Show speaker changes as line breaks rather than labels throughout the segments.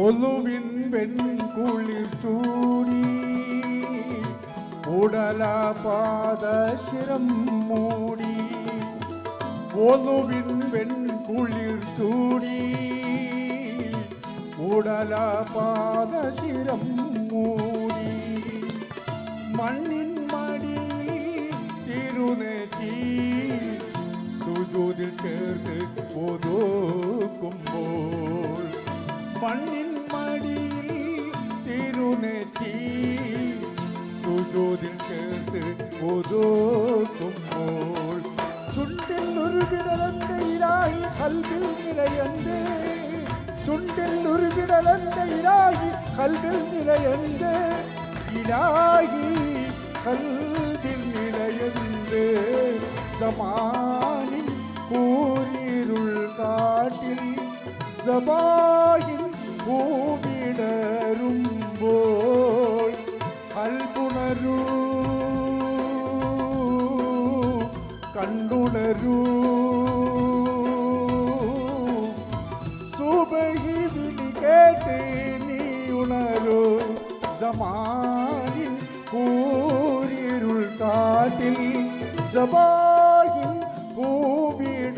ഒലുവിൻ വെൺകുളിർ ചൂടി ഉടലപാദശിരം മൂടി ഒലുവിൻ വെൺകുളിർ ചൂടി ഉടലപാദശിരം മൂടി മണ്ണിൻ മടിയിൽ തിരുനെറ്റി സുജൂദിൽ ചേർത്ത് ഒതുക്കുമ്പോൾ മണ്ണിൻ മടിയിൽ തിരുനെറ്റി സുജൂദിൽ ചേർത്ത് ഒതുക്കുമ്പോൾ ചുണ്ടിൽ ഒരു വിടലന്റെ ഇലാഹി കൽബിൽ നിലയന്റെ ചുണ്ടിൽ ഒരു വിടലന്റെ ഇലാഹി കൽബിൽ നിലയന്റെ ഇലാഹി കൽബിൽ നിലയന്റെ സമാനിൻ കൂരിരുൾ കാട്ടിൽ സബാഹിൻ പൂവിടരുമ്പോൾ കൽബുണരൂ കണ്ടുണരൂ സുബഹി വിളി കേട്ട് നീ ഉണരൂ സമാനിൻ കൂരിരുൾ കാട്ടിൽ സബാഹിൻ പൂവിടരുമ്പോൾ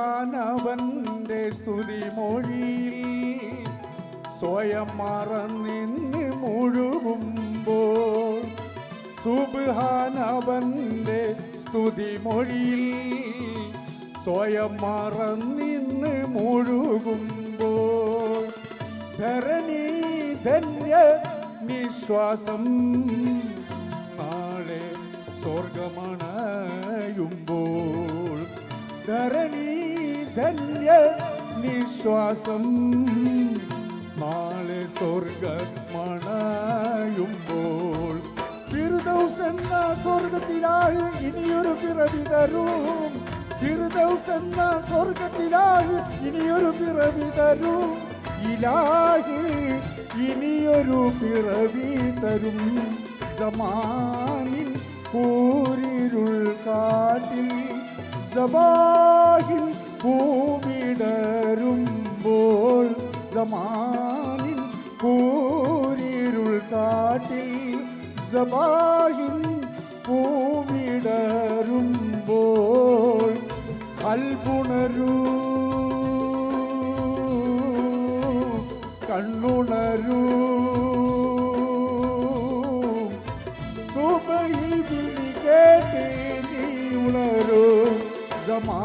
സുബ്ഹാനവന്റെ സ്തുതി മൊഴിയിൽ സ്വയം മറന്നിന്ന് മുഴുകുമ്പോൾ സുബ്ഹാനവന്റെ സ്തുതി മൊഴിയിൽ സ്വയം മറന്നിന്ന് മുഴുകുമ്പോൾ ധരണി ധന്യ നിശ്വാസം നാളെ സ്വർഗമണയുമ്പോൾ ധരണി ധന്യ നിശ്വാസം നാളെ സ്വർഗമണയുമ്പോൾ ഫിർദൗസ് എന്ന സ്വർഗത്തിലായി ഇനിയൊരു പിറവി തരും ഫിർദൗസ് എന്ന സ്വർഗത്തിലായി ഇനിയൊരു പിറവി തരും ഇലാഹി ഇനിയൊരു പിറവി തരും സമാനിൻ കൂരിരുൾ കാട്ടിൽ സബാഹിൻ പൂവിടരുമ്പോൾ സമാനിൻ കൂരിരുൾ കാട്ടിൽ സബാഹിൻ പൂവിടരുമ്പോൾ കൽബുണരൂ കണ്ണുണരൂ സുബഹി വിളി കേട്ട് നീ ഉണരൂ സമാ